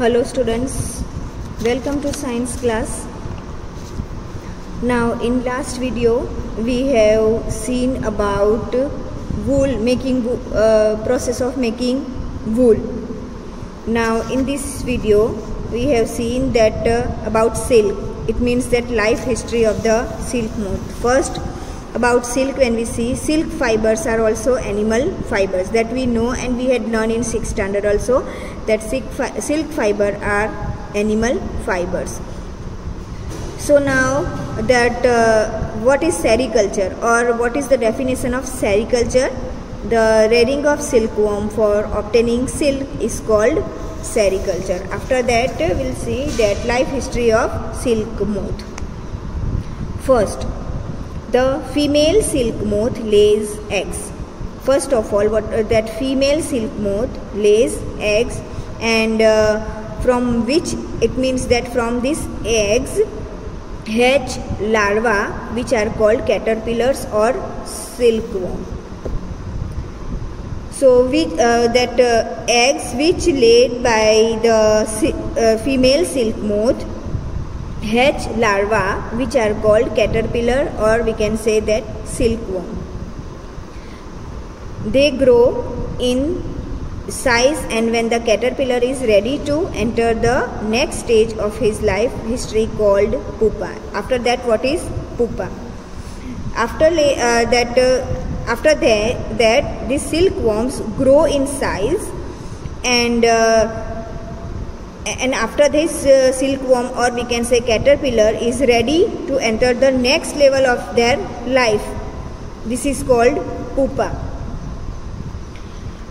Hello students, welcome to science class. Now in last video we have seen about wool making, process of making wool. Now in this video we have seen that about silk. It means that life history of the silk moth. First about silk, when we see silk fibers are also animal fibers, that we know, and we had learned in 6th standard also that silk fiber are animal fibers. So now that what is sericulture, or what is the definition of sericulture? The rearing of silkworm for obtaining silk is called sericulture. After that we will see that life history of silk moth. First, the female silk moth lays eggs. First of all, that female silk moth lays eggs, and from which it means that from these eggs hatch larvae which are called caterpillars or silkworm. So eggs which laid by the female silk moth hatch larvae which are called caterpillar, or we can say that silkworm. They grow in size, and when the caterpillar is ready to enter the next stage of his life history called pupa. After that, what is pupa? After that these silkworms grow in size, and after this silkworm, or we can say caterpillar, is ready to enter the next level of their life. This is called pupa.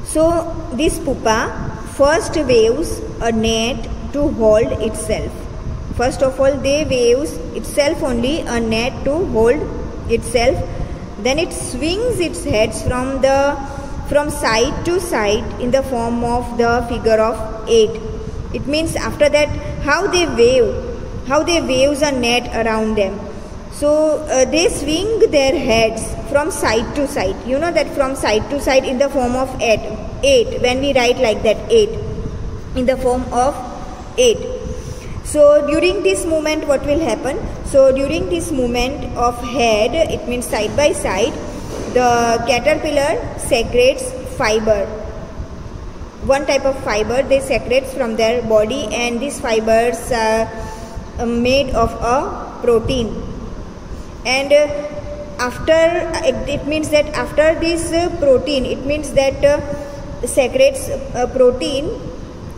So this pupa first weaves a net to hold itself. First of all, they weaves itself only a net to hold itself. Then it swings its heads from side to side in the form of the figure of 8. It means after that how they waves a net around them. So they swing their heads from side to side. You know that from side to side in the form of 8. When we write like that, 8 in the form of 8. So during this movement, what will happen? So during this movement of head, it means side by side, the caterpillar secretes fiber. One type of fiber they secrete from their body, and these fibers are made of a protein. And it means that after this protein, it means that secretes protein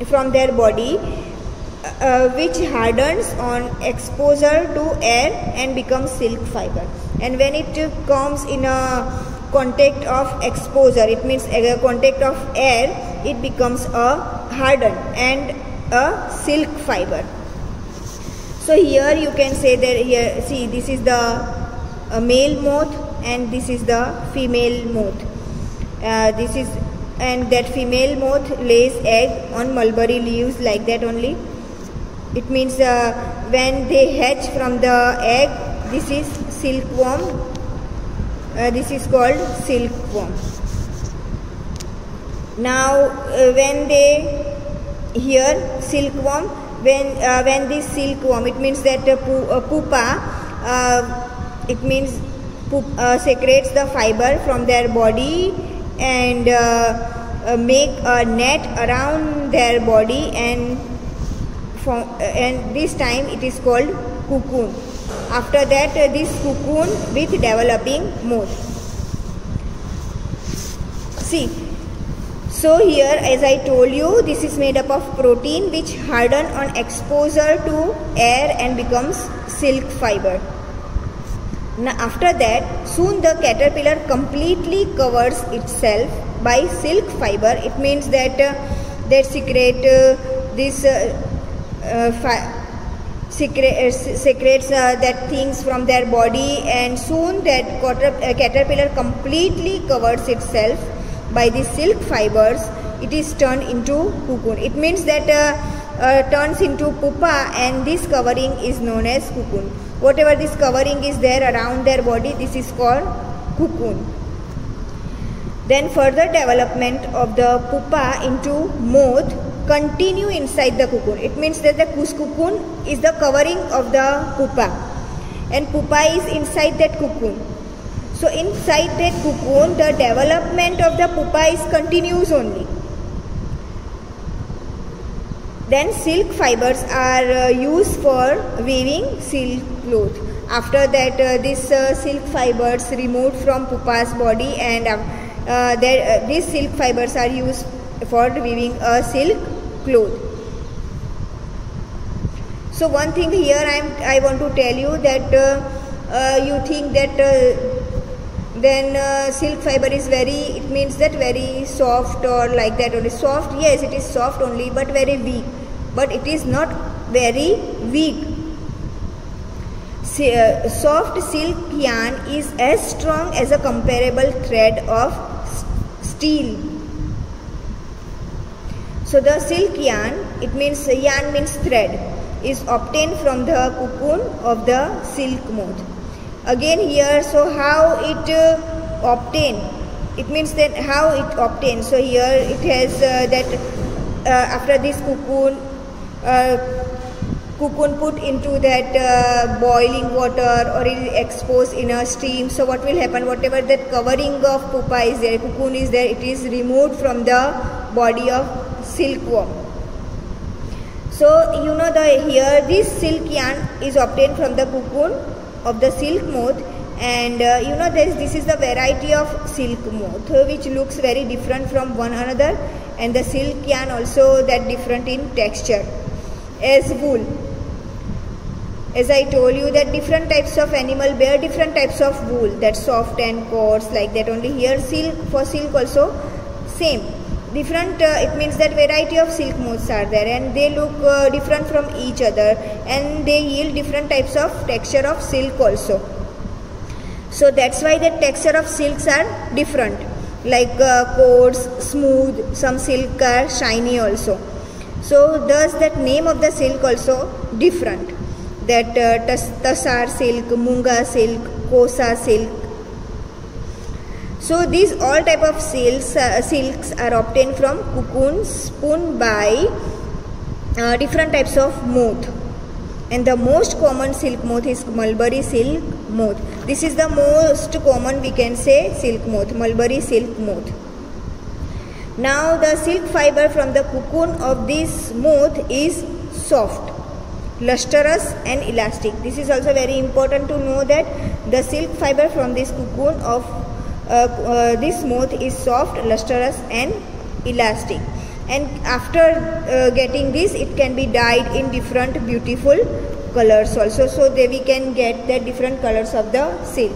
from their body, which hardens on exposure to air and becomes silk fiber. And when it comes in a contact of exposure, it means a contact of air, it becomes a hardened and a silk fiber. So here you can say that, here see, this is the male moth and this is the female moth. And that female moth lays egg on mulberry leaves, like that only. It means when they hatch from the egg, this is silkworm. This is called silkworm. Now when they hear silkworm, when this silkworm, it means that pupa, it means secretes the fiber from their body and make a net around their body, and this time it is called cocoon. After that this cocoon with developing moth. See, so here as I told you, this is made up of protein which harden on exposure to air and becomes silk fiber. Now after that, soon the caterpillar completely covers itself by silk fiber. It means that they secrete secretes that things from their body, and soon that caterpillar completely covers itself by the silk fibers. It is turned into cocoon. It means that turns into pupa, and this covering is known as cocoon. Whatever this covering is there around their body, this is called cocoon. Then further development of the pupa into moth continue inside the cocoon. It means that the cocoon is the covering of the pupa, and pupa is inside that cocoon. So inside that cocoon, the development of the pupa is continues only. Then silk fibers are used for weaving silk cloth. After that, these silk fibers removed from pupa's body, and these silk fibers are used for weaving a silk cloth. So one thing here I want to tell you that you think that then silk fiber is it means that very soft or like that only. Soft, yes, it is soft only, but very weak. But it is not very weak. Soft silk yarn is as strong as a comparable thread of steel. So the silk yarn, it means yarn means thread, is obtained from the cocoon of the silk moth. Again here, so how it obtained? It means that how it obtained. So here it has that after this cocoon put into that boiling water, or it is exposed in a steam. So what will happen? Whatever that covering of pupa is there, cocoon is there, it is removed from the body of silkworm. So you know here this silk yarn is obtained from the cocoon of the silk moth, and you know this is the variety of silk moth which looks very different from one another, and the silk yarn also that different in texture as wool. As I told you that different types of animal bear different types of wool, that soft and coarse like that only. Here silk, for silk also same. Different, it means that variety of silk moths are there, and they look different from each other, and they yield different types of texture of silk also. So that's why the texture of silks are different, like coarse, smooth, some silk are shiny also. So thus that name of the silk also different, that Tassar silk, Munga silk, Kosa silk. So these all type of silks are obtained from cocoons spun by different types of moth, and the most common silk moth is mulberry silk moth. This is the most common, we can say, silk moth, mulberry silk moth. Now the silk fiber from the cocoon of this moth is soft, lustrous and elastic. This is also very important to know that the silk fiber from this cocoon of this moth is soft, lustrous and elastic. And after getting this, it can be dyed in different beautiful colors also, so that we can get the different colors of the silk.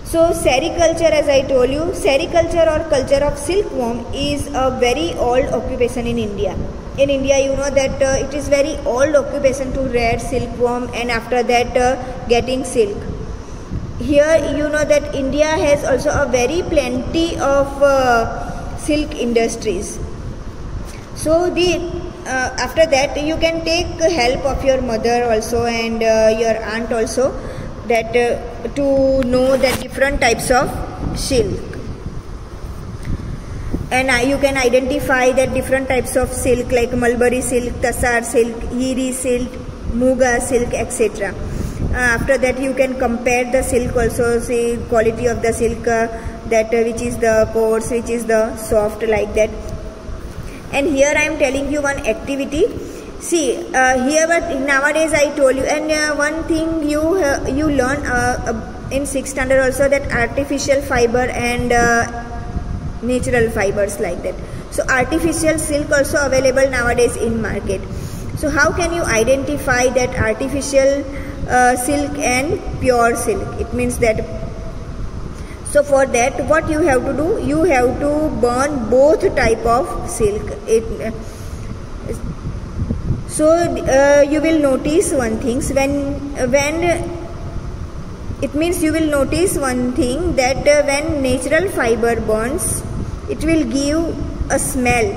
So sericulture, as I told you, sericulture or culture of silkworm is a very old occupation in India. In India, you know that it is very old occupation to rear silkworm, and after that getting silk. Here you know that India has also a very plenty of silk industries. So after that you can take help of your mother also and your aunt also, that to know the different types of silk, and you can identify the different types of silk like mulberry silk, tassar silk, hiri silk, muga silk, etc. After that you can compare the silk also, see quality of the silk, that which is the coarse, which is the soft, like that. And here I am telling you one activity. See here, but nowadays I told you, and one thing you learn in 6th standard also, that artificial fiber and natural fibers, like that. So artificial silk also available nowadays in market. So how can you identify that artificial silk and pure silk? It means that, so for that what you have to do, you have to burn both type of silk. You will notice one thing, it means you will notice one thing, that when natural fiber burns, it will give a smell,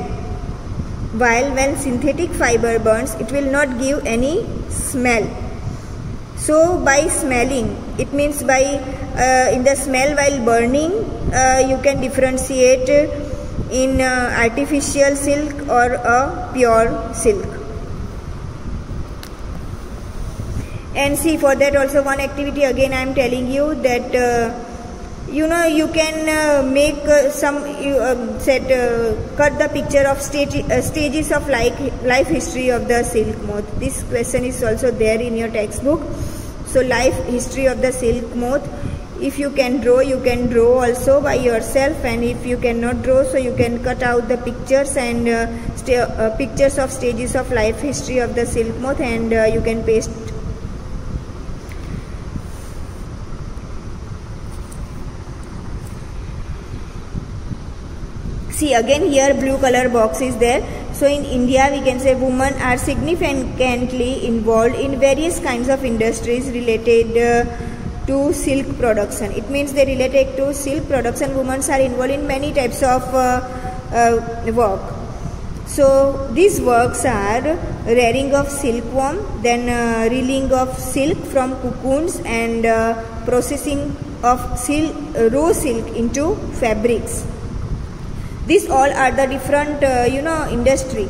while when synthetic fiber burns, it will not give any smell. So by smelling, it means by in the smell while burning, you can differentiate in artificial silk or a pure silk. And see, for that also one activity again I am telling you that you can make cut the picture of stages of life history of the silk moth. This question is also there in your textbook. So life history of the silk moth. If you can draw also by yourself, and if you cannot draw, so you can cut out the pictures and pictures of stages of life history of the silk moth, and you can paste. See, again here blue color box is there. So in India we can say women are significantly involved in various kinds of industries related to silk production. It means they related to silk production. Women are involved in many types of work. So these works are rearing of silkworm, then reeling of silk from cocoons, and processing of raw silk into fabrics. These all are the different industry.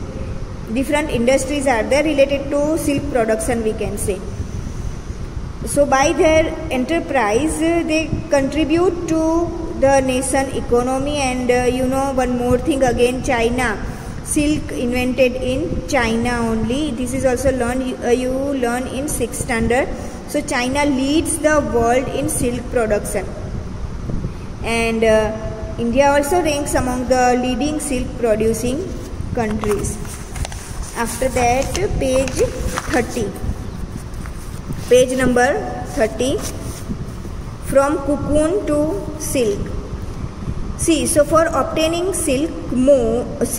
Different industries are there related to silk production, we can say. So by their enterprise they contribute to the nation economy. And one more thing again, China. Silk invented in China only. This is also you learn in 6th standard. So China leads the world in silk production. And India also ranks among the leading silk producing countries. After that, page 30. Page number 30. From cocoon to silk. See, so for obtaining silk, moths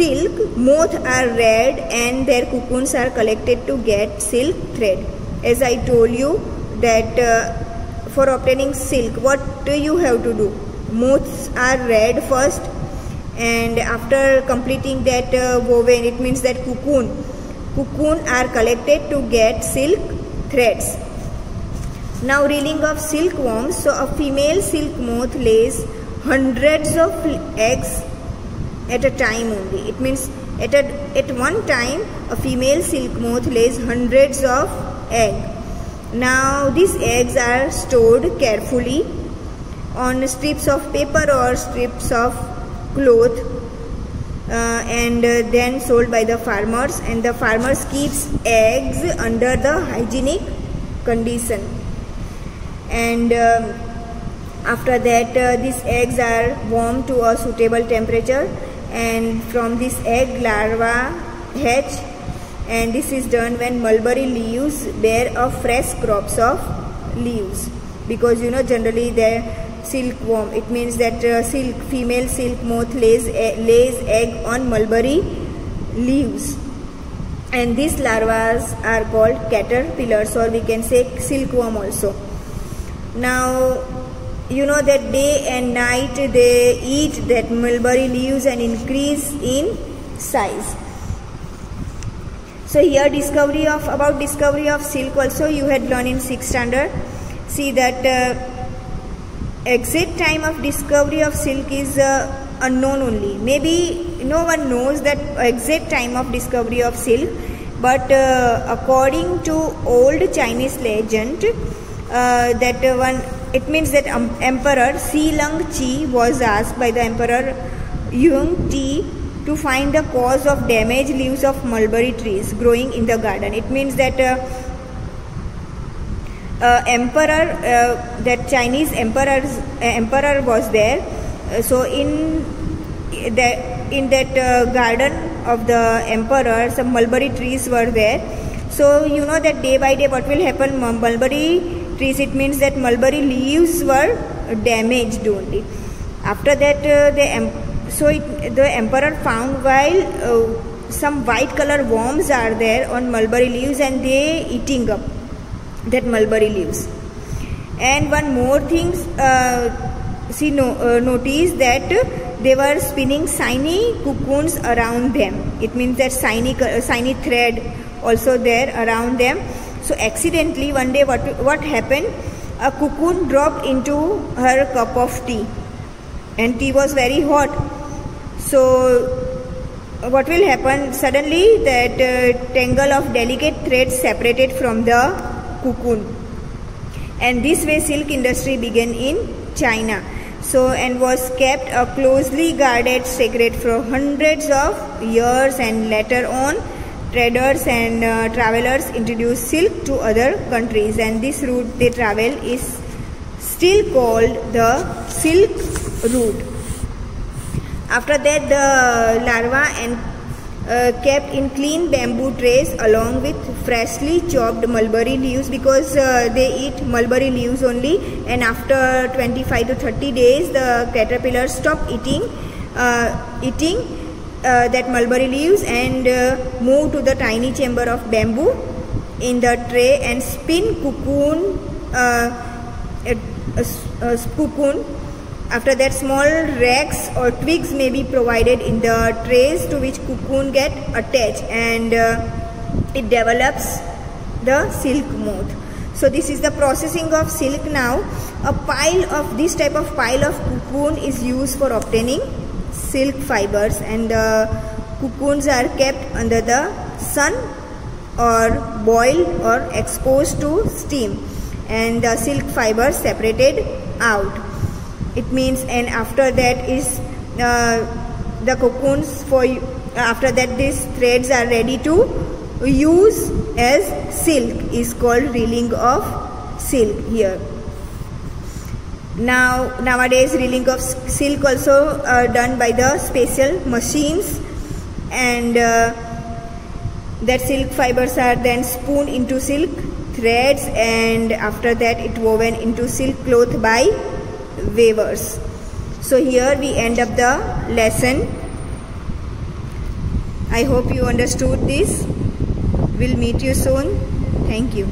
are reared and their cocoons are collected to get silk thread. As I told you that for obtaining silk, what you have to do? Moths are reared first, and after completing that woven, it means that cocoon are collected to get silk threads. Now reeling of silkworms. So a female silk moth lays hundreds of eggs at a time only. It means at one time a female silk moth lays hundreds of eggs. Now these eggs are stored carefully on strips of paper or strips of cloth and then sold by the farmers, and the farmers keeps eggs under the hygienic condition. And after that these eggs are warmed to a suitable temperature, and from this egg larva hatch, and this is done when mulberry leaves bear a fresh crops of leaves, because generally the silkworm, it means that female silk moth lays egg on mulberry leaves, and these larvas are called caterpillars, or we can say silkworm also. Now that day and night they eat that mulberry leaves and increase in size. So here about discovery of silk also you had learned in 6th standard. See that exact time of discovery of silk is unknown only. Maybe no one knows that exact time of discovery of silk, but according to old Chinese legend, it means that Emperor Si Lung Chi was asked by the Emperor Yung Ti to find the cause of damaged leaves of mulberry trees growing in the garden. It means that that Chinese emperor was there. So in that garden of the emperor, some mulberry trees were there. So that day by day what will happen? Mulberry trees, it means that mulberry leaves were damaged only. After that the emperor found while some white color worms are there on mulberry leaves, and they eating up that mulberry leaves. And one more thing, notice that they were spinning shiny cocoons around them. It means that shiny thread also there around them. So accidentally one day what happened? A cocoon dropped into her cup of tea, and tea was very hot. So what will happen? Suddenly that tangle of delicate threads separated from the cocoon, and this way silk industry began in China. So, and was kept a closely guarded secret for hundreds of years, and later on traders and travelers introduced silk to other countries, and this route they travel is still called the Silk Route. After that, the larvae and kept in clean bamboo trays along with freshly chopped mulberry leaves, because they eat mulberry leaves only, and after 25 to 30 days the caterpillars stop eating that mulberry leaves and move to the tiny chamber of bamboo in the tray and spin cocoon. After that, small racks or twigs may be provided in the trays to which cocoon get attached, and it develops the silk moth. So this is the processing of silk. Now a pile of this type of pile of cocoon is used for obtaining silk fibers, and the cocoons are kept under the sun or boiled or exposed to steam, and the silk fibers separated out. It means, and after that is the cocoons after that these threads are ready to use as silk, is called reeling of silk here. Nowadays reeling of silk also done by the special machines, and that silk fibers are then spoon into silk threads, and after that it woven into silk cloth by weavers. So here we end up the lesson. I hope you understood this. We'll meet you soon. Thank you.